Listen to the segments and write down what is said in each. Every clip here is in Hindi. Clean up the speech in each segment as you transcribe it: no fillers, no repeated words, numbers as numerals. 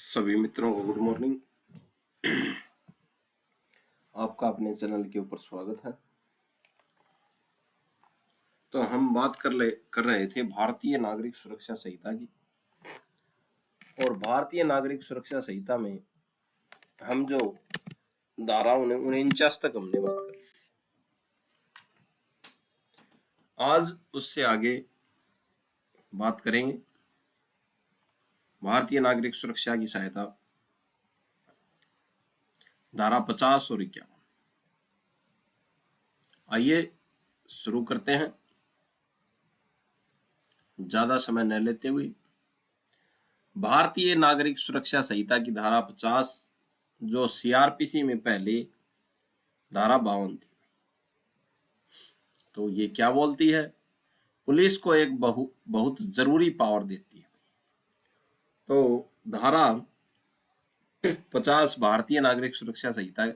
सभी मित्रों को गुड मॉर्निंग। आपका अपने चैनल के ऊपर स्वागत है। तो हम बात कर रहे थे भारतीय नागरिक सुरक्षा संहिता की। और भारतीय नागरिक सुरक्षा संहिता में हम जो धारा 49 तक हमने बात कर ली। आज उससे आगे बात करेंगे भारतीय नागरिक सुरक्षा की सहायता धारा 50 और 51। आइए शुरू करते हैं ज्यादा समय न लेते हुए। भारतीय नागरिक सुरक्षा संहिता की धारा 50 जो सीआरपीसी में पहले धारा 52 थी, तो ये क्या बोलती है? पुलिस को एक बहुत जरूरी पावर देती है। तो धारा 50 भारतीय नागरिक सुरक्षा संहिता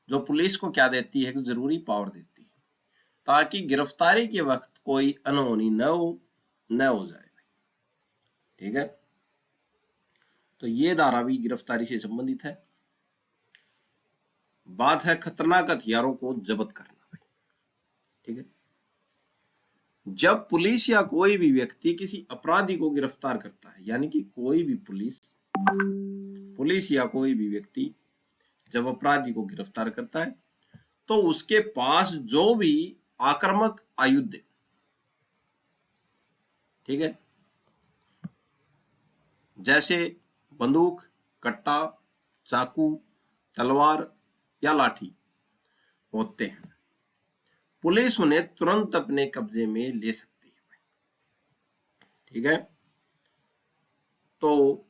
जो पुलिस को क्या देती है? जरूरी पावर देती है ताकि गिरफ्तारी के वक्त कोई अनहोनी न हो जाए। ठीक है, तो ये धारा भी गिरफ्तारी से संबंधित है। बात है खतरनाक हथियारों को जब्त करना। ठीक है, जब पुलिस या कोई भी व्यक्ति किसी अपराधी को गिरफ्तार करता है, यानी कि कोई भी पुलिस या कोई भी व्यक्ति जब अपराधी को गिरफ्तार करता है तो उसके पास जो भी आक्रामक आयुध, ठीक है, जैसे बंदूक, कट्टा, चाकू, तलवार या लाठी होते हैं, पुलिस उन्हें तुरंत अपने कब्जे में ले सकती है। ठीक है, तो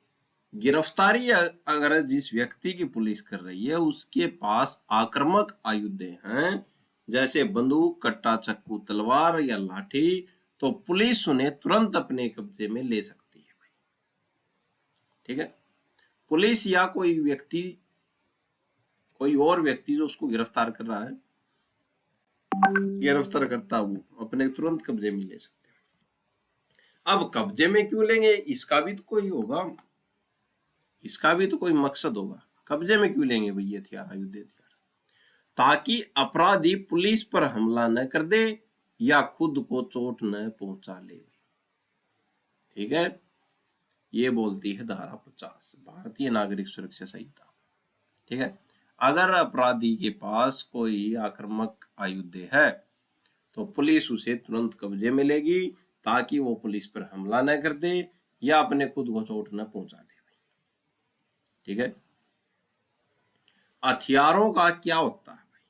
गिरफ्तारी अगर जिस व्यक्ति की पुलिस कर रही है उसके पास आक्रामक आयुध हैं, जैसे बंदूक, कट्टा, चाकू, तलवार या लाठी, तो पुलिस उन्हें तुरंत अपने कब्जे में ले सकती है। ठीक है, पुलिस या कोई और व्यक्ति जो उसको गिरफ्तार कर रहा है, गिरफ्तार करता वो अपने तुरंत कब्जे में ले सकते हैं। अब कब्जे में क्यों लेंगे? इसका भी तो कोई होगा, इसका भी तो कोई मकसद होगा। कब्जे में क्यों लेंगे भैया हथियार, आयुध हथियार? ताकि अपराधी पुलिस पर हमला न कर दे या खुद को चोट न पहुंचा ले। ठीक है, ये बोलती है धारा 50 भारतीय नागरिक सुरक्षा संहिता। ठीक है, अगर अपराधी के पास कोई आक्रामक आयुध है तो पुलिस उसे तुरंत कब्जे में लेगी ताकि वो पुलिस पर हमला न कर दे या अपने खुद को चोट न पहुंचा दे। ठीक है, हथियारों का क्या होता है भाई?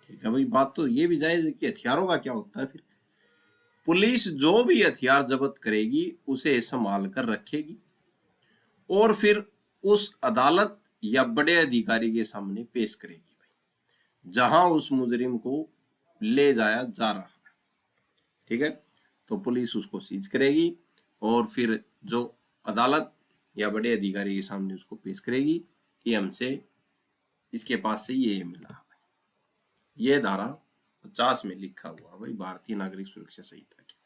ठीक है भाई, बात तो ये भी जायज है कि हथियारों का क्या होता है। फिर पुलिस जो भी हथियार जब्त करेगी उसे संभाल कर रखेगी और फिर उस अदालत या बड़े अधिकारी के सामने पेश करेगी भाई, जहां उस मुजरिम को ले जाया जा रहा है। ठीक है, तो पुलिस उसको सीज करेगी और फिर जो अदालत या बड़े अधिकारी के सामने उसको पेश करेगी कि हमसे इसके पास से ये मिला। ये धारा 50 में लिखा हुआ भाई भारतीय नागरिक सुरक्षा संहिता की।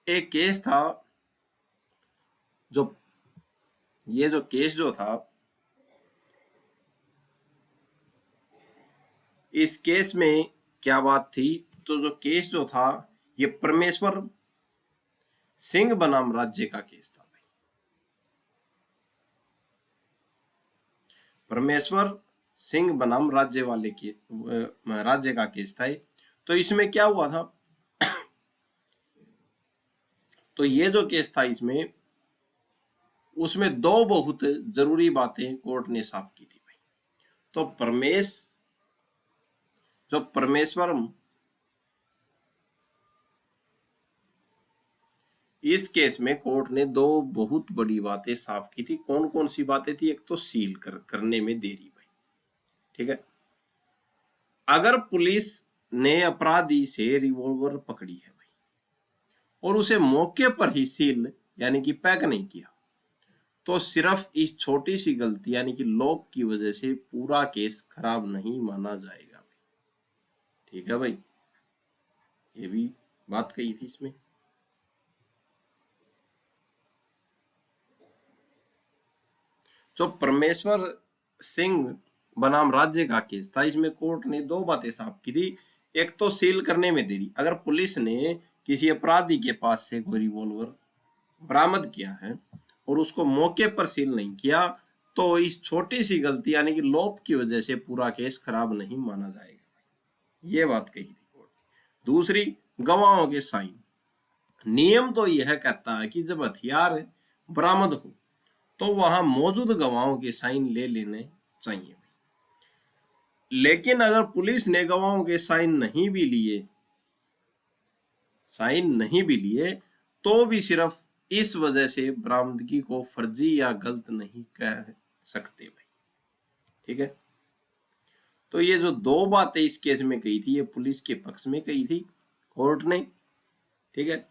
एक केस था जो केस था, इस केस में क्या बात थी? तो जो केस था ये परमेश्वर सिंह बनाम राज्य का केस था भाई। परमेश्वर सिंह बनाम राज्य का केस था। तो इसमें क्या हुआ था? तो ये जो केस था उसमें दो बहुत जरूरी बातें कोर्ट ने साफ की थी भाई। तो परमेश्वरम इस केस में कोर्ट ने दो बहुत बड़ी बातें साफ की थी। कौन कौन सी बातें थी? एक तो सील करने में देरी भाई। ठीक है, अगर पुलिस ने अपराधी से रिवॉल्वर पकड़ी है भाई और उसे मौके पर ही सील यानी कि पैक नहीं किया, तो सिर्फ इस छोटी सी गलती यानी कि लॉक की वजह से पूरा केस खराब नहीं माना जाएगा भाई। ठीक है भाई, ये भी बात कही थी इसमें। जो परमेश्वर सिंह बनाम राज्य का केस था, इसमें कोर्ट ने दो बातें साफ की थी। एक तो सील करने में देरी, अगर पुलिस ने किसी अपराधी के पास से कोई रिवॉल्वर बरामद किया है और उसको मौके पर सील नहीं किया, तो इस छोटी सी गलती यानी कि लोप की वजह से पूरा केस खराब नहीं माना जाएगा। ये बात कही थी कोर्ट। दूसरी, गवाहों के साइन। नियम तो यह कहता है कि जब हथियार बरामद हो तो वहां मौजूद गवाहों के साइन ले लेने चाहिए। लेकिन अगर पुलिस ने गवाहों के साइन नहीं भी लिए तो भी सिर्फ इस वजह से बरामदगी को फर्जी या गलत नहीं कह सकते भाई। ठीक है, तो ये जो दो बातें इस केस में कही थी, ये पुलिस के पक्ष में कही थी कोर्ट ने। ठीक है,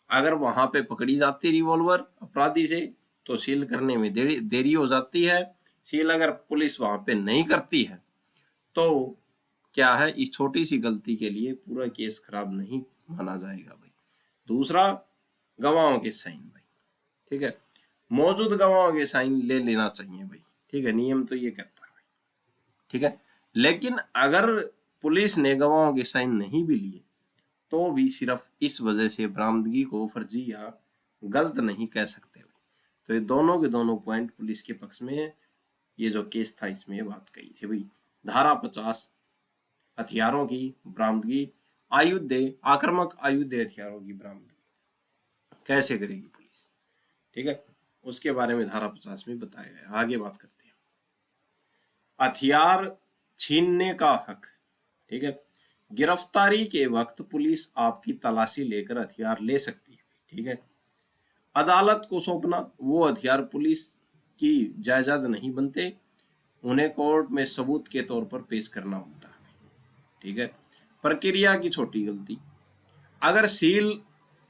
अगर वहां पे पकड़ी जाती रिवॉल्वर अपराधी से तो सील करने में देरी हो जाती है। सील अगर पुलिस वहां पे नहीं करती है तो क्या है, इस छोटी सी गलती के लिए पूरा केस खराब नहीं माना जाएगा भाई। दूसरा, गवाहों के साइन भाई। ठीक है, मौजूद गवाहों के साइन ले लेना चाहिए भाई। ठीक है, नियम तो ये कहता है भाई। ठीक है, लेकिन अगर पुलिस ने गवाहों के साइन नहीं भी लिए तो भी सिर्फ इस वजह से बरामदगी को फर्जी या गलत नहीं कह सकते भाई। तो ये दोनों के दोनों पॉइंट पुलिस के पक्ष में है। ये जो केस था इसमें ये बात कही थी भाई। धारा 50 हथियारों की बरामदगी, आक्रामक आयुध हथियारों की बरामदगी कैसे करेगी पुलिस। ठीक है, उसके बारे में धारा 50 में बताया गया। आगे बात करते हैं। हथियार छीनने का हक। ठीक है, गिरफ्तारी के वक्त पुलिस आपकी तलाशी लेकर हथियार ले सकती है। ठीक है, अदालत को सौंपना, वो हथियार पुलिस की जायदाद नहीं बनते, उन्हें कोर्ट में सबूत के तौर पर पेश करना होता है। ठीक है, प्रक्रिया की छोटी गलती, अगर सील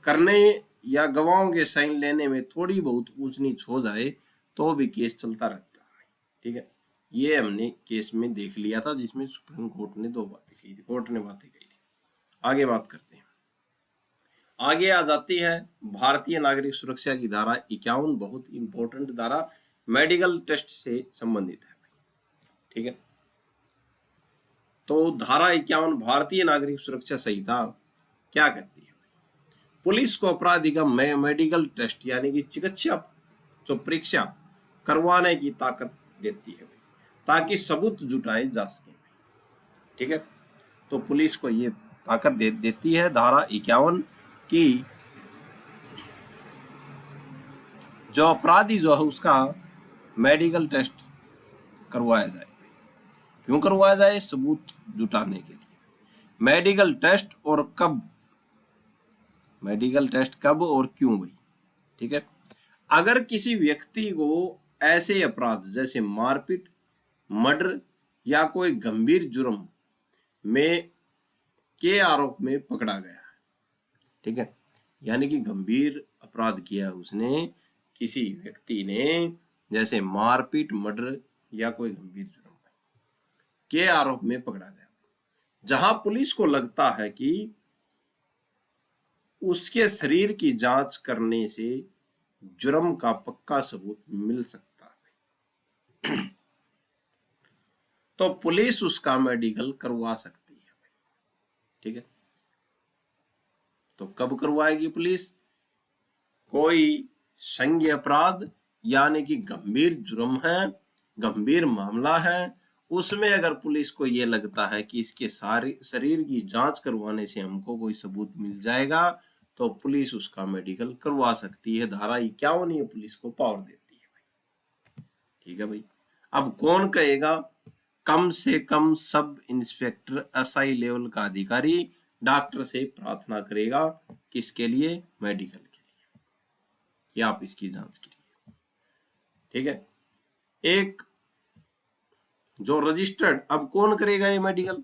करने या गवाहों के साइन लेने में थोड़ी बहुत ऊंच नीच हो जाए तो भी केस चलता रहता है। ठीक है, ये हमने केस में देख लिया था जिसमें सुप्रीम कोर्ट ने दो बातें कही थी, कोर्ट ने बातें कही थी। आगे बात करते हैं। आगे आ जाती है भारतीय नागरिक सुरक्षा की धारा 51, बहुत इंपॉर्टेंट धारा, मेडिकल टेस्ट से संबंधित है। ठीक है, तो धारा 51 भारतीय नागरिक सुरक्षा संहिता क्या कहती है? पुलिस को अपराधी का मेडिकल टेस्ट यानी कि चिकित्सा जो परीक्षा करवाने की ताकत देती है ताकि सबूत जुटाए जा सके। ठीक है, तो पुलिस को ये ताकत देती है धारा 51 की जो अपराधी जो है उसका मेडिकल टेस्ट करवाया जाए। क्यों करवाया जाए? सबूत जुटाने के लिए। मेडिकल टेस्ट और कब, मेडिकल टेस्ट कब और क्यों भाई? ठीक है, अगर किसी व्यक्ति को ऐसे अपराध जैसे मारपीट, मर्डर या कोई गंभीर जुर्म में के आरोप में पकड़ा गया है। ठीक है, यानी कि गंभीर अपराध किया उसने, किसी व्यक्ति ने, जैसे मारपीट, मर्डर या कोई गंभीर जुर्म के आरोप में पकड़ा गया, जहां पुलिस को लगता है कि उसके शरीर की जांच करने से जुर्म का पक्का सबूत मिल सकता है तो पुलिस उसका मेडिकल करवा सकती है। ठीक है, तो कब करवाएगी पुलिस? कोई संज्ञेय अपराध यानी कि गंभीर जुर्म है, गंभीर मामला है, उसमें अगर पुलिस को यह लगता है कि इसके सारे शरीर की जांच करवाने से हमको कोई सबूत मिल जाएगा तो पुलिस उसका मेडिकल करवा सकती है। धारा 51 ये पुलिस को पावर देती है भाई। ठीक है भाई, अब कौन कहेगा? कम से कम सब इंस्पेक्टर एसआई लेवल का अधिकारी डॉक्टर से प्रार्थना करेगा, किसके लिए? मेडिकल के लिए, कि आप इसकी जांच करिए। ठीक है, एक जो रजिस्टर्ड, अब कौन करेगा ये मेडिकल?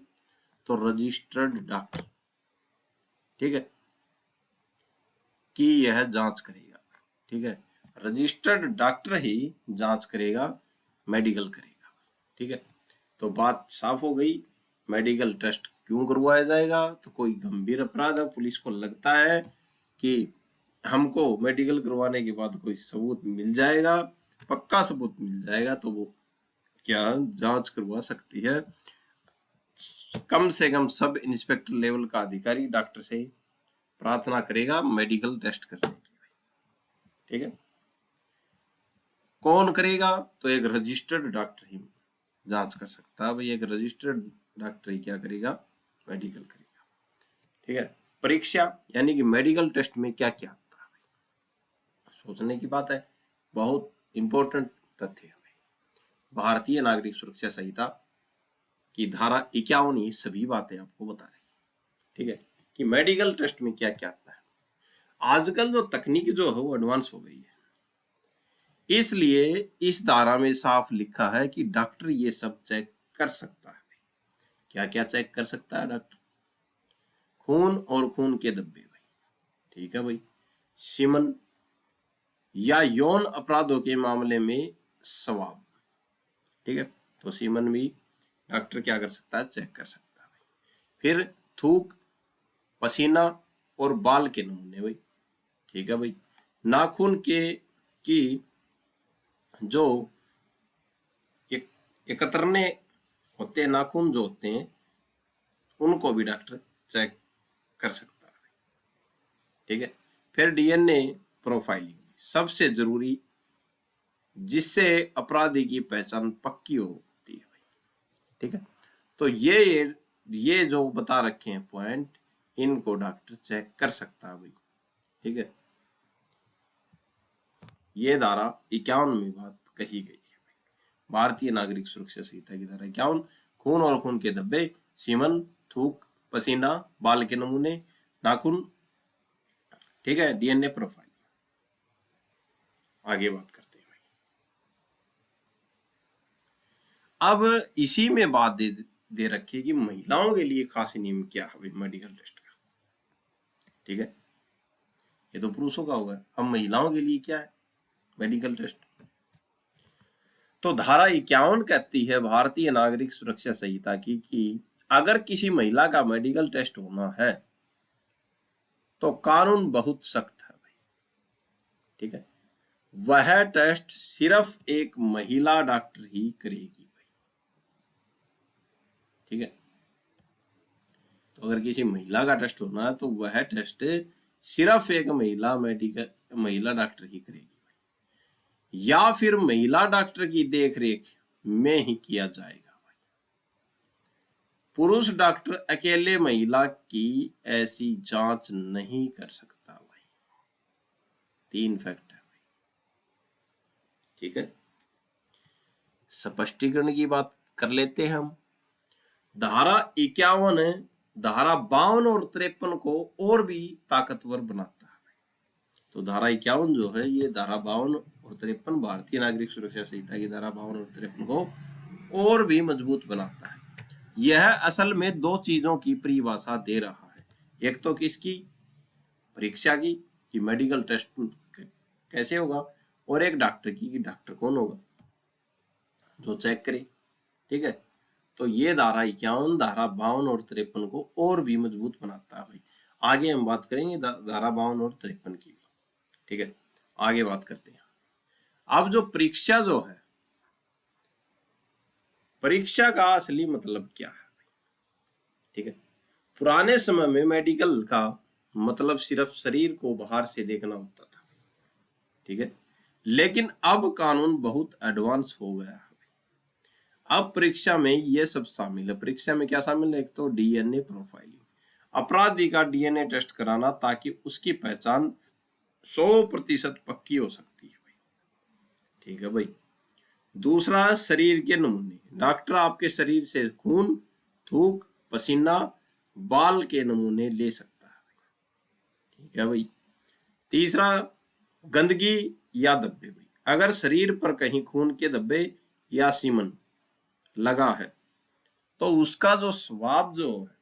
तो रजिस्टर्ड डॉक्टर, ठीक है, कि यह जांच करेगा। ठीक है, रजिस्टर्ड डॉक्टर ही जांच करेगा, मेडिकल करेगा। ठीक है, तो बात साफ हो गई। मेडिकल टेस्ट क्यों करवाया जाएगा? तो कोई गंभीर अपराध है, पुलिस को लगता है कि हमको मेडिकल करवाने के बाद कोई सबूत मिल जाएगा पक्का सबूत मिल जाएगा तो वो क्या जांच करवा सकती है। कम से कम सब इंस्पेक्टर लेवल का अधिकारी डॉक्टर से प्रार्थना करेगा मेडिकल टेस्ट करने की। ठीक है, कौन करेगा? तो एक रजिस्टर्ड डॉक्टर ही जांच कर सकता है भाई। एक रजिस्टर्ड डॉक्टर ही क्या करेगा? मेडिकल करेगा। ठीक है, परीक्षा यानी कि मेडिकल टेस्ट में क्या क्या आता है, सोचने की बात है। बहुत इंपॉर्टेंट तथ्य है। भारतीय नागरिक सुरक्षा संहिता की धारा 51 ये सभी बातें आपको बता रही है। ठीक है, कि मेडिकल टेस्ट में क्या क्या आता है। आजकल जो तकनीक जो है वो एडवांस हो गई है, इसलिए इस धारा में साफ लिखा है कि डॉक्टर ये सब चेक कर सकता है। क्या क्या चेक कर सकता है डॉक्टर? खून और खून के धब्बे भाई। ठीक है भाई, सीमन या यौन अपराधों के मामले में स्वाब। ठीक है, तो सीमन भी डॉक्टर क्या कर सकता है? चेक कर सकता है। फिर थूक, पसीना और बाल के नमूने भाई। ठीक है भाई, नाखून के की जो एकतरने होते हैं, नाखून जो होते हैं उनको भी डॉक्टर चेक कर सकता है। ठीक है, फिर डीएनए प्रोफाइलिंग सबसे जरूरी, जिससे अपराधी की पहचान पक्की होती है भाई। ठीक है, तो ये जो बता रखे हैं पॉइंट, इनको डॉक्टर चेक कर सकता है भाई। ठीक है, ये धारा 51 में बात कही गई है। भारतीय नागरिक सुरक्षा संहिता की धारा 51, खून और खून के धब्बे, सीमन, थूक, पसीना, बाल के नमूने, नाखून। ठीक है, डीएनए प्रोफाइल। आगे बात करते हैं भाई। अब इसी में बात दे रखी है कि महिलाओं के लिए खास नियम क्या है भाई मेडिकल टेस्ट का। ठीक है, ये तो पुरुषों का होगा, अब महिलाओं के लिए क्या है मेडिकल टेस्ट? तो धारा 51 कहती है भारतीय नागरिक सुरक्षा संहिता की कि अगर किसी महिला का मेडिकल टेस्ट होना है तो कानून बहुत सख्त है भाई। ठीक है, वह टेस्ट सिर्फ एक महिला डॉक्टर ही करेगी भाई। ठीक है, तो अगर किसी महिला का टेस्ट होना है तो वह टेस्ट सिर्फ एक महिला डॉक्टर ही करेगी भाई, या फिर महिला डॉक्टर की देखरेख में ही किया जाएगा भाई। पुरुष डॉक्टर अकेले महिला की ऐसी जांच नहीं कर सकता भाई। 3 फैक्ट है भाई। ठीक है, स्पष्टीकरण की बात कर लेते हैं हम। धारा 51 धारा 52 और 53 को और भी ताकतवर बनाता है। तो धारा 51 जो है ये धारा 52 और 53 भारतीय नागरिक सुरक्षा संहिता की धारा 52 और 53 को और भी मजबूत बनाता है। यह असल में 2 चीजों की परिभाषा दे रहा है। एक तो किसकी? परीक्षा की, कि मेडिकल टेस्ट कैसे होगा, और एक डॉक्टर की, कि डॉक्टर कौन होगा जो चेक करे। ठीक है, तो ये धारा 51 धारा 52 और 53 को और भी मजबूत बनाता है भाई। आगे हम बात करेंगे धारा 52 और 53 की भी। ठीक है, आगे बात करते हैं। अब जो परीक्षा जो है, परीक्षा का असली मतलब क्या है? ठीक है, पुराने समय में मेडिकल का मतलब सिर्फ शरीर को बाहर से देखना होता था। ठीक है, लेकिन अब कानून बहुत एडवांस हो गया है। अब परीक्षा में ये सब शामिल है। परीक्षा में क्या शामिल है? एक तो डीएनए प्रोफाइलिंग, अपराधी का डीएनए टेस्ट कराना ताकि उसकी पहचान 100% पक्की हो सकती है भाई। ठीक है भाई, दूसरा शरीर के नमूने, डॉक्टर आपके शरीर से खून, थूक, पसीना, बाल के नमूने ले सकता है। ठीक है भाई, तीसरा गंदगी या धब्बे भाई, अगर शरीर पर कहीं खून के धब्बे या सीमन लगा है तो उसका जो स्वाब जो है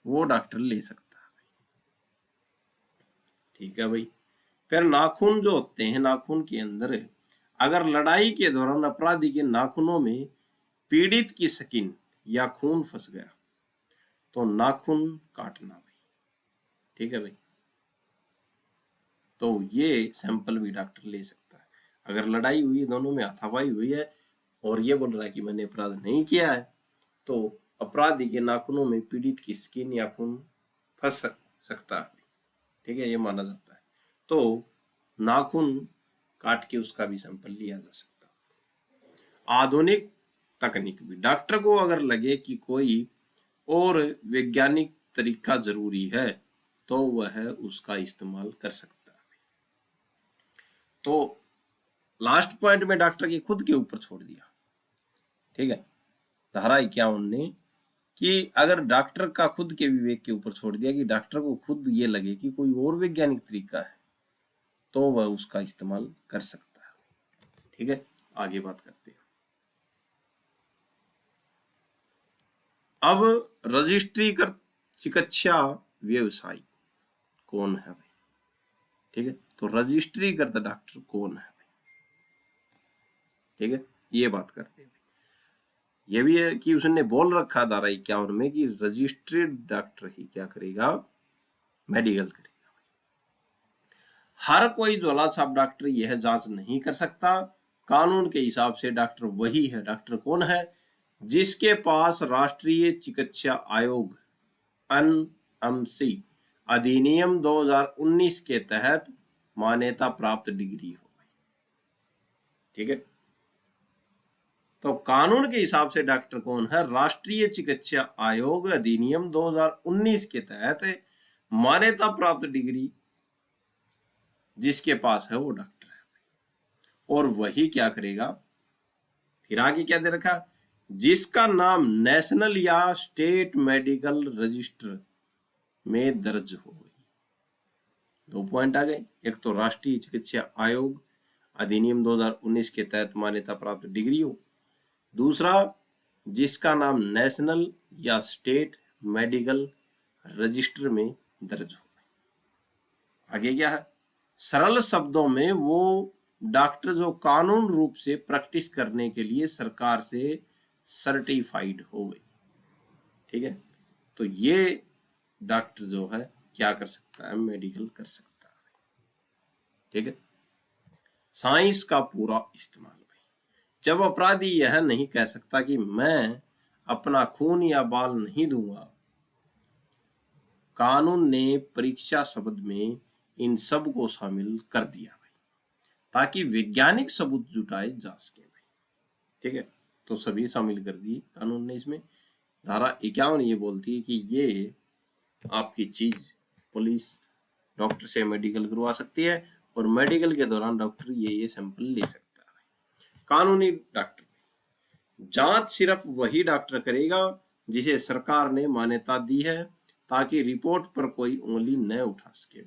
वो डॉक्टर ले सकता है। ठीक है भाई, फिर नाखून जो होते हैं, नाखून के अंदर अगर लड़ाई के दौरान अपराधी के नाखूनों में पीड़ित की स्किन या खून फंस गया तो नाखून काटना भाई। ठीक है भाई, तो ये सैंपल भी डॉक्टर ले सकता है। अगर लड़ाई हुई, दोनों में हाथापाई हुई है और ये बोल रहा है कि मैंने अपराध नहीं किया है, तो अपराधी के नाखूनों में पीड़ित की स्किन या खून फंस सकता है। ठीक है, ये माना जाता है। तो नाखून काट के उसका भी सैंपल लिया जा सकता है। आधुनिक तकनीक भी, डॉक्टर को अगर लगे कि कोई और वैज्ञानिक तरीका जरूरी है तो वह उसका इस्तेमाल कर सकता है। तो लास्ट पॉइंट में डॉक्टर के खुद के ऊपर छोड़ दिया। ठीक है, धारा 51 ने कि अगर डॉक्टर का खुद के विवेक के ऊपर छोड़ दिया कि डॉक्टर को खुद ये लगे कि कोई और वैज्ञानिक तरीका है तो वह उसका इस्तेमाल कर सकता है। ठीक है, आगे बात करते हैं। अब रजिस्ट्रीकृत चिकित्सा व्यवसायी कौन है भाई? ठीक है, तो रजिस्ट्रीकृत डॉक्टर कौन है भाई? ठीक है, ये बात करते हैं। ये भी है कि उसने बोल रखा धारा 51 में कि रजिस्ट्रेड डॉक्टर ही क्या करेगा? मेडिकल करेगा। हर कोई झोला छाप डॉक्टर यह जांच नहीं कर सकता। कानून के हिसाब से डॉक्टर वही है। डॉक्टर कौन है? जिसके पास राष्ट्रीय चिकित्सा आयोग एनएमसी अधिनियम 2019 के तहत मान्यता प्राप्त डिग्री हो। ठीक है, तो कानून के हिसाब से डॉक्टर कौन है? राष्ट्रीय चिकित्सा आयोग अधिनियम 2019 के तहत मान्यता प्राप्त डिग्री जिसके पास है वो डॉक्टर है, और वही क्या करेगा? फिर आगे क्या दे रखा? जिसका नाम नेशनल या स्टेट मेडिकल रजिस्टर में दर्ज हो गई। 2 पॉइंट आ गए। एक तो राष्ट्रीय चिकित्सा आयोग अधिनियम 2019 के तहत मान्यता प्राप्त डिग्री हो, दूसरा जिसका नाम नेशनल या स्टेट मेडिकल रजिस्टर में दर्ज हो। आगे क्या है? सरल शब्दों में वो डॉक्टर जो कानून रूप से प्रैक्टिस करने के लिए सरकार से सर्टिफाइड हो गई। ठीक है, तो ये डॉक्टर जो है क्या कर सकता है? मेडिकल कर सकता है। ठीक है, साइंस का पूरा इस्तेमाल। जब अपराधी यह नहीं कह सकता कि मैं अपना खून या बाल नहीं दूंगा, कानून ने परीक्षा शब्द में इन सब को शामिल कर दिया भाई, ताकि वैज्ञानिक सबूत जुटाए जा सके भाई। ठीक है, तो सभी शामिल कर दिए कानून ने इसमें। धारा 51 ये बोलती है कि ये आपकी चीज पुलिस डॉक्टर से मेडिकल करवा सकती है और मेडिकल के दौरान डॉक्टर ये सैंपल ले सकता है। कानूनी डॉक्टर जांच सिर्फ वही डॉक्टर करेगा जिसे सरकार ने मान्यता दी है, ताकि रिपोर्ट पर कोई उंगली न उठा सके।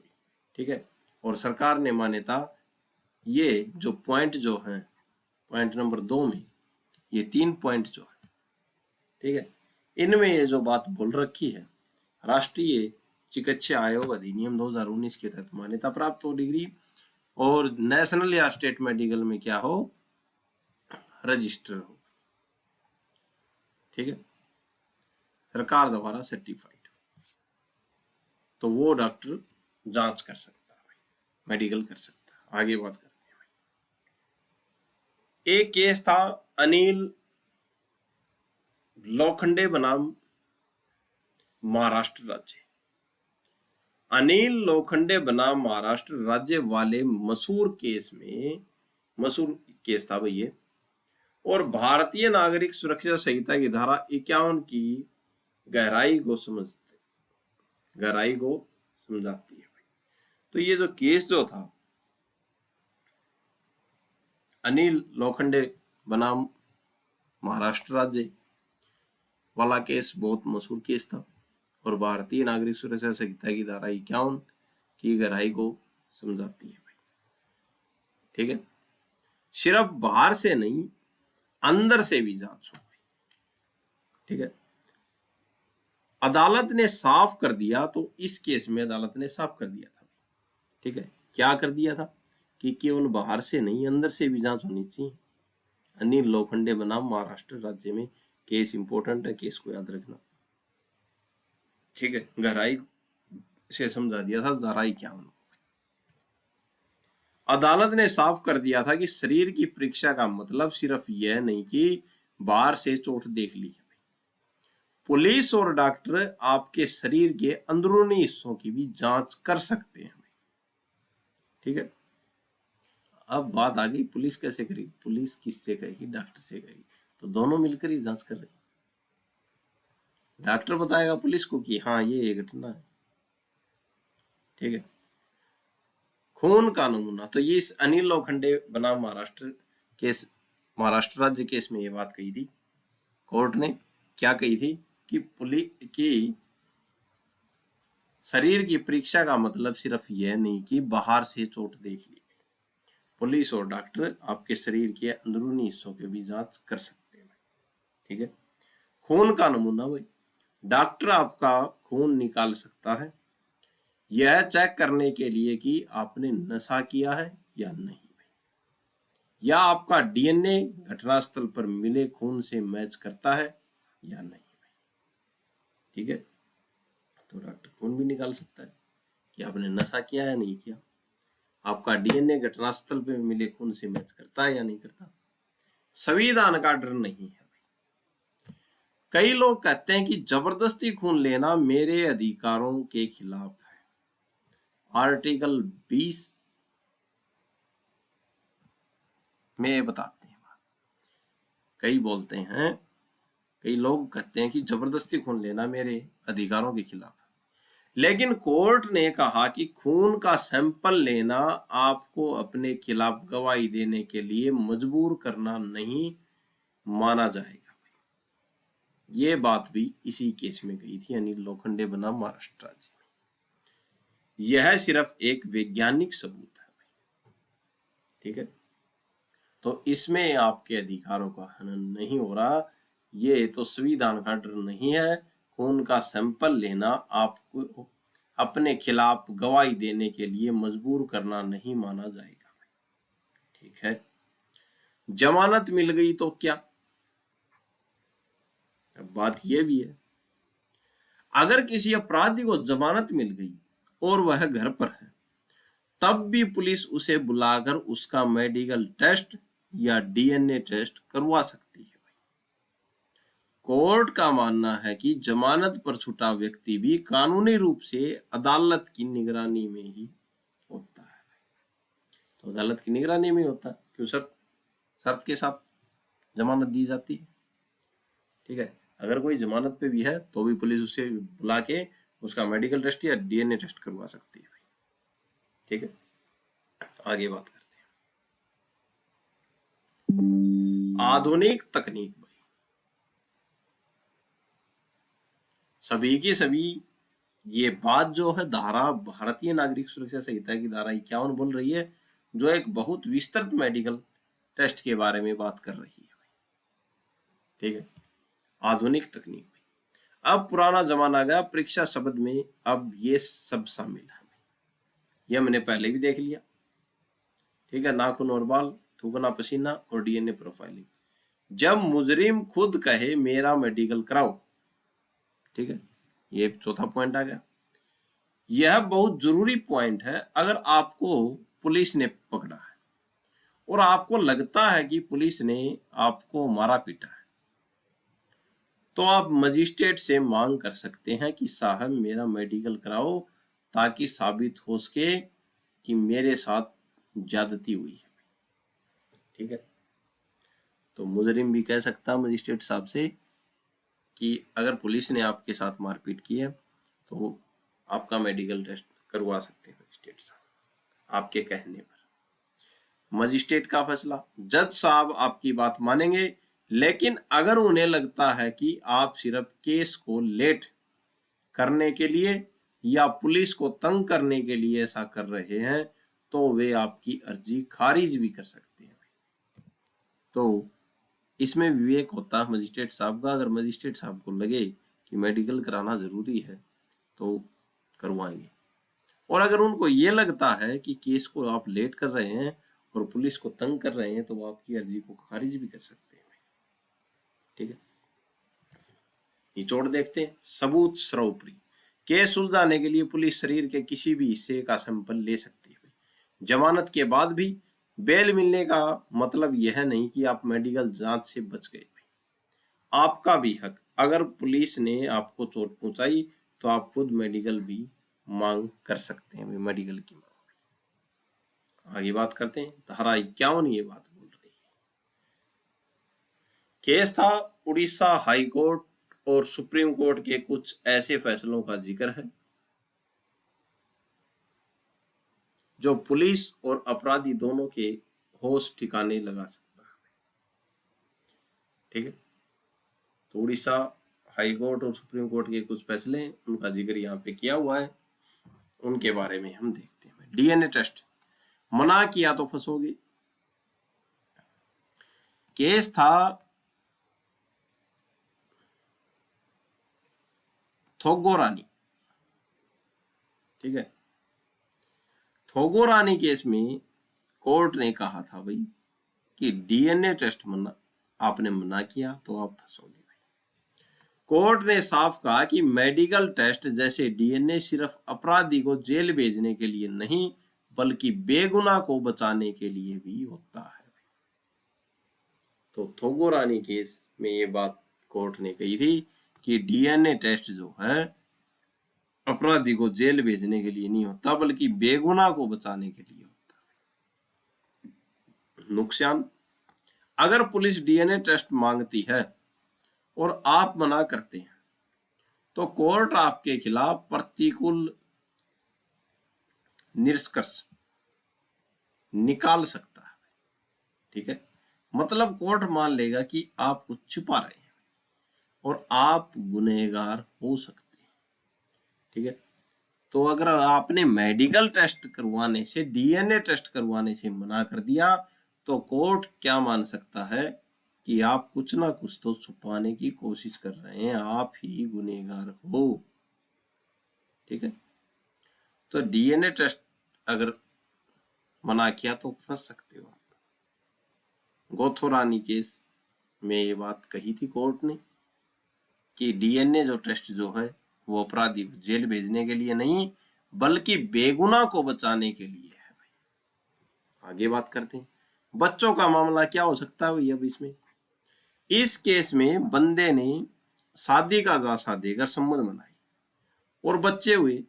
ठीक है, और सरकार ने मान्यता, ये जो पॉइंट जो है पॉइंट नंबर 2 में ये 3 पॉइंट जो है, ठीक है, इनमें ये जो बात बोल रखी है राष्ट्रीय चिकित्सा आयोग अधिनियम 2019 के तहत मान्यता प्राप्त हो डिग्री, और नेशनल या स्टेट मेडिकल में क्या हो? रजिस्टर हो। ठीक है, सरकार द्वारा सर्टिफाइड, तो वो डॉक्टर जांच कर सकता है, मेडिकल कर सकता है। आगे बात करते हैं भाई। एक केस था अनिल लोखंडे बनाम महाराष्ट्र राज्य। अनिल लोखंडे बनाम महाराष्ट्र राज्य वाले मशहूर केस था भाई ये, और भारतीय नागरिक सुरक्षा संहिता की धारा 51 की गहराई को समझाती है भाई। तो ये जो केस जो था अनिल लोखंडे बनाम महाराष्ट्र राज्य वाला केस बहुत मशहूर केस था, और भारतीय नागरिक सुरक्षा संहिता की धारा 51 की गहराई को समझाती है भाई। ठीक है, सिर्फ बाहर से नहीं अंदर से भी जांच हो। ठीक है, अदालत ने साफ कर दिया, तो इस केस में अदालत ने साफ कर दिया था। ठीक है, क्या कर दिया था कि केवल बाहर से नहीं अंदर से भी जांच होनी चाहिए। अनिल लोखंडे बनाम महाराष्ट्र राज्य में केस इंपॉर्टेंट है, केस को याद रखना। ठीक है, गहराई से समझा दिया था धारा 51। अदालत ने साफ कर दिया था कि शरीर की परीक्षा का मतलब सिर्फ यह नहीं कि बाहर से चोट देख ली। पुलिस और डॉक्टर आपके शरीर के अंदरूनी हिस्सों की भी जांच कर सकते हैं। ठीक है, अब बात आ गई पुलिस कैसे करेगी, पुलिस किससे कहेगी, डॉक्टर से कहेगी, तो दोनों मिलकर ही जांच कर रहे हैं। डॉक्टर बताएगा पुलिस को कि हाँ ये घटना है। ठीक है, खून का नमूना, तो ये इस अनिल लोखंडे बनाम महाराष्ट्र केस, महाराष्ट्र राज्य केस में ये बात कही थी कोर्ट ने। क्या कही थी कि पुलिस की शरीर की परीक्षा का मतलब सिर्फ यह नहीं कि बाहर से चोट देख ली, पुलिस और डॉक्टर आपके शरीर के अंदरूनी हिस्सों की भी जांच कर सकते हैं। ठीक है, खून का नमूना भाई, डॉक्टर आपका खून निकाल सकता है यह चेक करने के लिए कि आपने नशा किया है या नहीं, या आपका डीएनए घटनास्थल पर मिले खून से मैच करता है या नहीं। ठीक है, तो डॉक्टर खून भी निकाल सकता है कि आपने नशा किया या नहीं किया, आपका डीएनए घटनास्थल पे मिले खून से मैच करता है या नहीं करता। संविधान का डर नहीं है। कई लोग कहते हैं कि जबरदस्ती खून लेना मेरे अधिकारों के खिलाफ है। आर्टिकल 20 में बताते हैं। कई बोलते हैं, कई लोग कहते हैं कि जबरदस्ती खून लेना मेरे अधिकारों के खिलाफ है, लेकिन कोर्ट ने कहा कि खून का सैंपल लेना आपको अपने खिलाफ गवाही देने के लिए मजबूर करना नहीं माना जाएगा। ये बात भी इसी केस में गई थी, अनिल लोखंडे बनाम महाराष्ट्र राज्य में। यह सिर्फ एक वैज्ञानिक सबूत है। ठीक है, तो इसमें आपके अधिकारों का हनन नहीं हो रहा, ये तो संविधान का डर नहीं है। खून का सैंपल लेना आपको अपने खिलाफ गवाही देने के लिए मजबूर करना नहीं माना जाएगा। ठीक है, जमानत मिल गई तो क्या, अब बात यह भी है, अगर किसी अपराधी को जमानत मिल गई और वह घर पर है, तब भी पुलिस उसे बुलाकर उसका मेडिकल टेस्ट या डीएनए टेस्ट करवा सकती है। कोर्ट का मानना है कि जमानत पर छूटा व्यक्ति भी कानूनी रूप से अदालत की निगरानी में ही होता है। तो अदालत की निगरानी में होता है, क्यों शर्त के साथ जमानत दी जाती है। ठीक है, अगर कोई जमानत पे भी है तो भी पुलिस उसे बुला के उसका मेडिकल टेस्ट या डीएनए टेस्ट करवा सकती है। ठीक है, आगे बात करते हैं आधुनिक तकनीक। भाई सभी की सभी ये बात जो है धारा भारतीय नागरिक सुरक्षा संहिता की धारा 51 बोल रही है, जो एक बहुत विस्तृत मेडिकल टेस्ट के बारे में बात कर रही है। ठीक है, आधुनिक तकनीक। अब पुराना जमाना गया, परीक्षा शब्द में अब ये सब शामिल है। ये मैंने पहले भी देख लिया। ठीक है, नाखून और बाल, थूकना पसीना और डीएनए प्रोफाइलिंग। जब मुजरिम खुद कहे मेरा मेडिकल कराओ, ठीक है, ये चौथा पॉइंट आ गया। यह बहुत जरूरी पॉइंट है। अगर आपको पुलिस ने पकड़ा है और आपको लगता है कि पुलिस ने आपको मारा पीटा है, तो आप मजिस्ट्रेट से मांग कर सकते हैं कि साहब मेरा मेडिकल कराओ, ताकि साबित हो सके कि मेरे साथ ज्यादती हुई है। ठीक है, तो मुजरिम भी कह सकता है मजिस्ट्रेट साहब से कि अगर पुलिस ने आपके साथ मारपीट की है तो आपका मेडिकल टेस्ट करवा सकते हैं मजिस्ट्रेट साहब आपके कहने पर। मजिस्ट्रेट का फैसला, जज साहब आपकी बात मानेंगे, लेकिन अगर उन्हें लगता है कि आप सिर्फ केस को लेट करने के लिए या पुलिस को तंग करने के लिए ऐसा कर रहे हैं, तो वे आपकी अर्जी खारिज भी कर सकते हैं। तो इसमें विवेक होता है मजिस्ट्रेट साहब का। अगर मजिस्ट्रेट साहब को लगे कि मेडिकल कराना जरूरी है तो करवाएंगे, और अगर उनको ये लगता है कि केस को आप लेट कर रहे हैं और पुलिस को तंग कर रहे हैं, तो वो आपकी अर्जी को खारिज भी कर सकते हैं। ठीक है, निचोड़ देखते हैं। सबूत सर्वोपरि, केस सुलझाने के लिए पुलिस शरीर के किसी भी हिस्से का सैंपल ले सकती है। जमानत के बाद भी बेल मिलने का मतलब यह नहीं कि आप मेडिकल जांच से बच गए। आपका भी हक, अगर पुलिस ने आपको चोट पहुंचाई तो आप खुद मेडिकल भी मांग कर सकते हैं, मेडिकल की मांग। आगे बात करते हैं, धारा 51 ये बात बोल रही है। केस था उड़ीसा हाई कोर्ट और सुप्रीम कोर्ट के कुछ ऐसे फैसलों का जिक्र है जो पुलिस और अपराधी दोनों के होश ठिकाने लगा सकता है। ठीक है, तो उड़ीसा हाई कोर्ट और सुप्रीम कोर्ट के कुछ फैसले, उनका जिक्र यहाँ पे किया हुआ है, उनके बारे में हम देखते हैं। डीएनए टेस्ट मना किया तो फंसोगे। केस था थोगोरानी। ठीक है, थोगोरानी केस में कोर्ट ने कहा था भाई कि डीएनए टेस्ट मना, आपने मना किया तो आप फंसोगे। कोर्ट ने साफ कहा कि मेडिकल टेस्ट जैसे डीएनए सिर्फ अपराधी को जेल भेजने के लिए नहीं बल्कि बेगुनाह को बचाने के लिए भी होता है। तो थोगोरानी केस में ये बात कोर्ट ने कही थी कि डीएनए टेस्ट जो है अपराधी को जेल भेजने के लिए नहीं होता बल्कि बेगुनाह को बचाने के लिए होता है। नुकसान, अगर पुलिस डीएनए टेस्ट मांगती है और आप मना करते हैं तो कोर्ट आपके खिलाफ प्रतिकूल निष्कर्ष निकाल सकता है। ठीक है, मतलब कोर्ट मान लेगा कि आप कुछ छुपा रहे हैं और आप गुनहगार हो सकते हैं। ठीक है, तो अगर आपने मेडिकल टेस्ट करवाने से, डीएनए टेस्ट करवाने से मना कर दिया तो कोर्ट क्या मान सकता है कि आप कुछ ना कुछ तो छुपाने की कोशिश कर रहे हैं, आप ही गुनहगार हो। ठीक है, तो डीएनए टेस्ट अगर मना किया तो फंस सकते हो। गोथोरानी केस में ये बात कही थी कोर्ट ने कि डीएनए जो टेस्ट जो है वो अपराधी को जेल भेजने के लिए नहीं बल्कि बेगुनाह को बचाने के लिए है। भाई आगे बात करते हैं, बच्चों का मामला क्या हो सकता है भाई। अब इसमें इस केस में बंदे ने शादी का झांसा देकर संबंध बनाई और बच्चे हुए।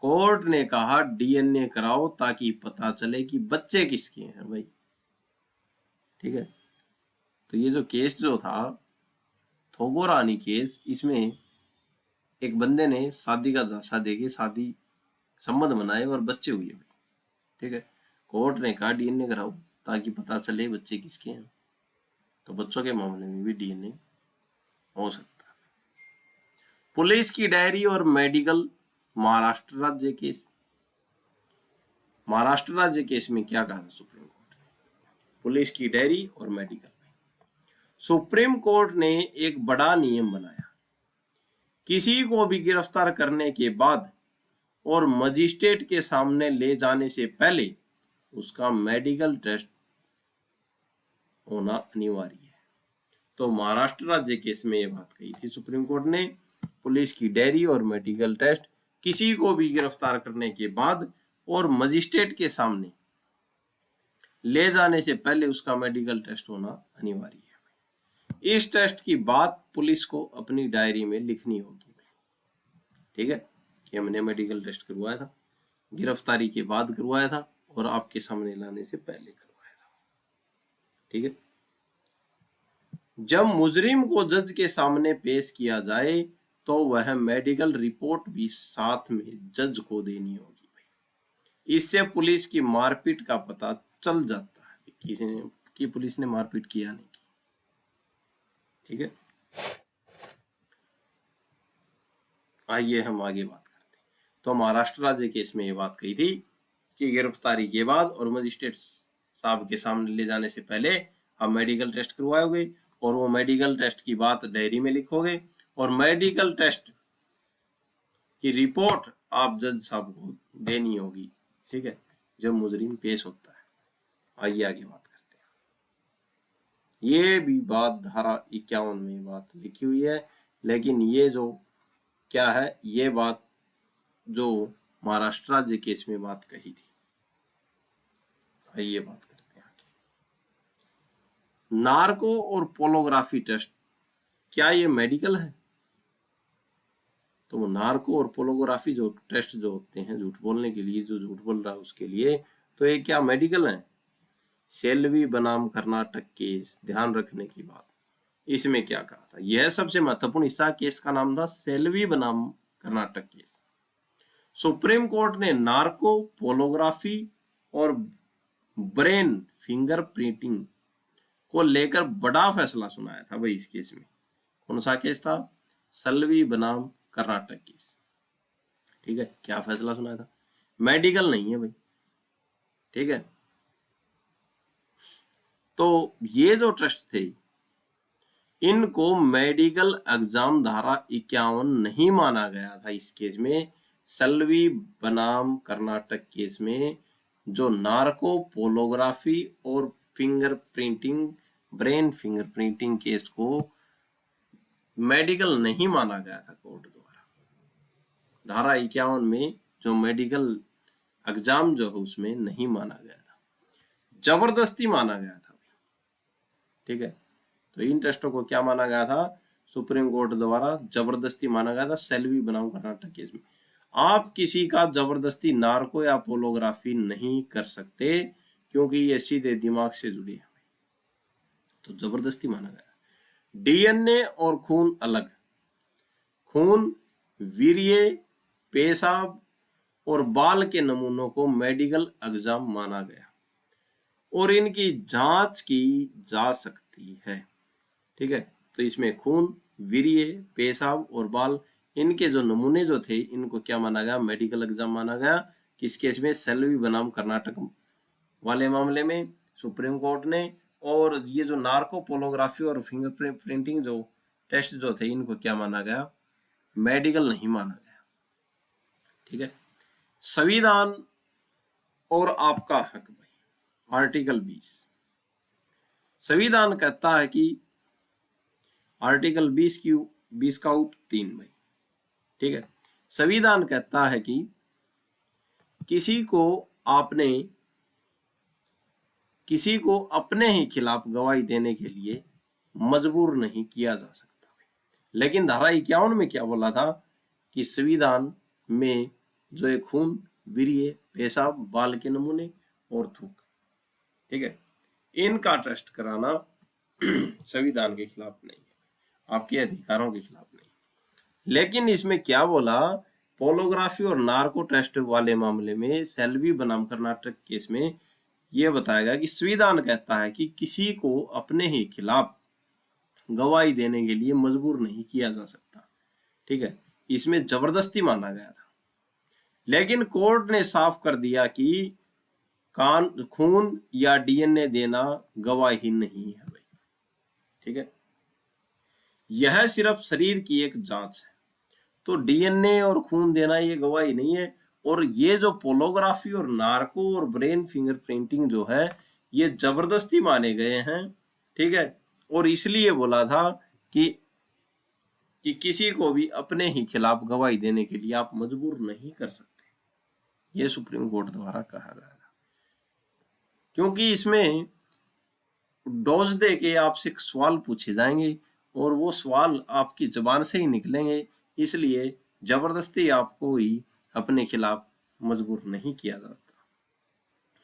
कोर्ट ने कहा डीएनए कराओ ताकि पता चले कि बच्चे किसके हैं भाई। ठीक है, तो ये जो केस जो था थोगोरानी केस, इसमें एक बंदे ने शादी का झांसा देके शादी संबंध बनाए और बच्चे हुए। ठीक है, कोर्ट ने कहा डीएनए कराओ ताकि पता चले बच्चे किसके हैं। तो बच्चों के मामले में भी डीएनए हो सकता है। पुलिस की डायरी और मेडिकल, महाराष्ट्र राज्य केस। महाराष्ट्र राज्य केस में क्या कहा था सुप्रीम कोर्ट ने, पुलिस की डायरी और मेडिकल में सुप्रीम कोर्ट ने एक बड़ा नियम बनाया। किसी को भी गिरफ्तार करने के बाद और मजिस्ट्रेट के सामने ले जाने से पहले उसका मेडिकल टेस्ट होना अनिवार्य है। तो महाराष्ट्र राज्य केस में ये बात कही थी सुप्रीम कोर्ट ने, पुलिस की डायरी और मेडिकल टेस्ट किसी को भी गिरफ्तार करने के बाद और मजिस्ट्रेट के सामने ले जाने से पहले उसका मेडिकल टेस्ट होना अनिवार्य है। इस टेस्ट की बात पुलिस को अपनी डायरी में लिखनी होगी। ठीक है, कि हमने मेडिकल टेस्ट करवाया था, गिरफ्तारी के बाद करवाया था और आपके सामने लाने से पहले करवाया था। ठीक है, जब मुजरिम को जज के सामने पेश किया जाए तो वह मेडिकल रिपोर्ट भी साथ में जज को देनी होगी। इससे पुलिस की मारपीट का पता चल जाता है किसी ने कि पुलिस ने मारपीट किया नहीं की। ठीक है, आइए हम आगे बात करते हैं। तो महाराष्ट्र राज्य केस में ये बात कही थी कि गिरफ्तारी के बाद और मजिस्ट्रेट साहब के सामने ले जाने से पहले आप मेडिकल टेस्ट करवाओगे और वो मेडिकल टेस्ट की बात डायरी में लिखोगे और मेडिकल टेस्ट की रिपोर्ट आप जज साहब को देनी होगी। ठीक है, जब मुजरिम पेश होता है। आइए आगे बात करते हैं। ये भी बात धारा 51 में बात लिखी हुई है, लेकिन ये जो क्या है, ये बात जो महाराष्ट्र राज्य केस में बात कही थी। ये बात करते हैं आगे। नार्को और पोलोग्राफी टेस्ट, क्या ये मेडिकल है? तो नार्को और पोलोग्राफी जो टेस्ट जो होते हैं झूठ बोलने के लिए, जो झूठ बोल रहा है उसके लिए, तो ये क्या मेडिकल है? सेल्वी बनाम कर्नाटक केस, ध्यान रखने की बात। इसमें क्या कहा था? यह सबसे महत्वपूर्ण हिस्सा केस का नाम था सेल्वी बनाम कर्नाटक केस। सुप्रीम कोर्ट ने नार्को, पोलोग्राफी और ब्रेन फिंगरप्रिंटिंग को लेकर बड़ा फैसला सुनाया था भाई। इस केस में कौन सा केस था? सेल्वी बनाम कर्नाटक केस। ठीक है, क्या फैसला सुनाया था? मेडिकल नहीं है भाई। ठीक है, तो ये जो ट्रस्ट थे इनको मेडिकल एग्जाम धारा 51 नहीं माना गया था इस केस में। सेल्वी बनाम कर्नाटक केस में जो नार्को, पोलोग्राफी और फिंगरप्रिंटिंग, ब्रेन फिंगरप्रिंटिंग केस को मेडिकल नहीं माना गया था कोर्ट द्वारा। धारा 51 में जो मेडिकल एग्जाम जो है उसमें नहीं माना गया था, जबरदस्ती माना गया था। ठीक है, तो इन टेस्टों को क्या माना गया था? सुप्रीम कोर्ट द्वारा जबरदस्ती माना गया था सेल्वी बनाम कर्नाटक केस में। आप किसी का जबरदस्ती नार्को या पोलोग्राफी नहीं कर सकते क्योंकि ये सीधे दिमाग से जुड़ी है, तो जबरदस्ती माना गया। डीएनए और खून अलग। खून, वीर्य, पेशाब और बाल के नमूनों को मेडिकल एग्जाम माना गया और इनकी जांच की जा सकती है। ठीक है, तो इसमें खून, वीर्य, पेशाब और बाल, इनके जो नमूने जो थे इनको क्या माना गया? मेडिकल एग्जाम माना गया। किस केस में? सेल्वी बनाम कर्नाटक वाले मामले में सुप्रीम कोर्ट ने। और ये जो नार्को, पोलोग्राफी और फिंगर प्रिंटिंग जो टेस्ट जो थे इनको क्या माना गया? मेडिकल नहीं माना गया। ठीक है, संविधान और आपका हक भाई, आर्टिकल 20 संविधान कहता है कि आर्टिकल 20 का उप 3 भाई। ठीक है, संविधान कहता है कि किसी को अपने ही खिलाफ गवाही देने के लिए मजबूर नहीं किया जा सकता। लेकिन धारा 51 में क्या बोला था कि संविधान में जो एक खून, वीर्य, पेशाब, बाल के नमूने और थूक, ठीक है, इनका टेस्ट कराना संविधान के खिलाफ नहीं है, आपके अधिकारों के खिलाफ नहीं। लेकिन इसमें क्या बोला? पोलोग्राफी और नार्को टेस्ट वाले मामले में सेल्वी बनाम कर्नाटक केस में यह बताया गया कि संविधान कहता है कि किसी को अपने ही खिलाफ गवाही देने के लिए मजबूर नहीं किया जा सकता। ठीक है, इसमें जबरदस्ती माना गया था। लेकिन कोर्ट ने साफ कर दिया कि खून या डीएनए देना गवाही नहीं है भाई। ठीक है, यह सिर्फ शरीर की एक जांच है, तो डीएनए और खून देना ये गवाही नहीं है। और ये जो पोलोग्राफी और नार्को और ब्रेन फिंगरप्रिंटिंग जो है ये जबरदस्ती माने गए हैं। ठीक है, और इसलिए बोला था कि किसी को भी अपने ही खिलाफ गवाही देने के लिए आप मजबूर नहीं कर सकते, ये सुप्रीम कोर्ट द्वारा कहा गया था। क्योंकि इसमें डोज दे के आपसे सवाल पूछे जाएंगे और वो सवाल आपकी जबान से ही निकलेंगे, इसलिए जबरदस्ती आपको ही अपने खिलाफ मजबूर नहीं किया जाता।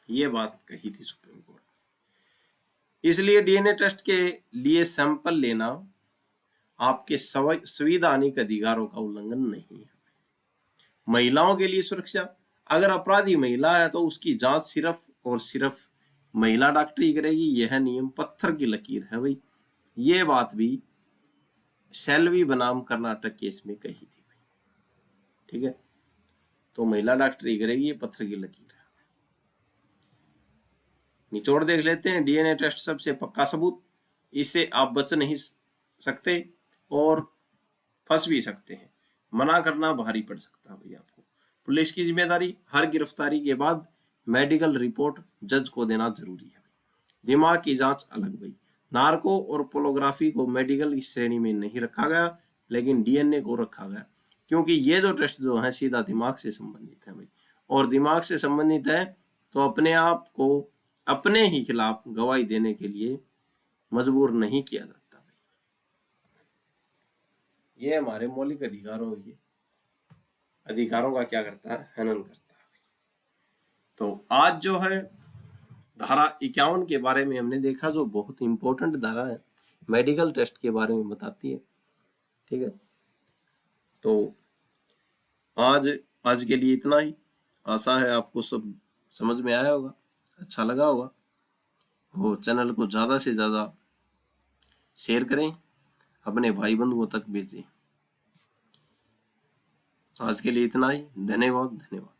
ये बात कही थी सुप्रीम कोर्ट ने। इसलिए डीएनए टेस्ट के लिए सैंपल लेना आपके संवैधानिक अधिकारों का उल्लंघन नहीं है। महिलाओं के लिए सुरक्षा, अगर अपराधी महिला है तो उसकी जांच सिर्फ और सिर्फ महिला डॉक्टर ही करेगी, यह नियम पत्थर की लकीर है भाई। ये बात भी सेल्वी बनाम कर्नाटक केस में कही थी भाई। ठीक है, तो महिला डॉक्टर ही करेगी, ये पत्थर की लकीर है। निचोड़ देख लेते हैं। डीएनए टेस्ट सबसे पक्का सबूत, इससे आप बच नहीं सकते और फंस भी सकते हैं। मना करना भारी पड़ सकता है भाई आपको। पुलिस की जिम्मेदारी, हर गिरफ्तारी के बाद मेडिकल रिपोर्ट जज को देना जरूरी है। दिमाग की जांच अलग भाई। नार्को और पोलोग्राफी को मेडिकल की श्रेणी में नहीं रखा गया, लेकिन डीएनए को रखा गया, क्योंकि ये जो टेस्ट जो है सीधा दिमाग से संबंधित है भाई। और दिमाग से संबंधित है तो अपने आप को अपने ही खिलाफ गवाही देने के लिए मजबूर नहीं किया जाता। ये हमारे मौलिक अधिकारों के अधिकारों का क्या करता है, हनन करता है। तो आज जो है धारा 51 के बारे में हमने देखा, जो बहुत इंपॉर्टेंट धारा है, मेडिकल टेस्ट के बारे में बताती है। ठीक है, तो आज के लिए इतना ही। आशा है आपको सब समझ में आया होगा, अच्छा लगा होगा। वो चैनल को ज़्यादा से ज़्यादा शेयर करें, अपने भाई बंधुओं तक भेजें। आज के लिए इतना ही। धन्यवाद।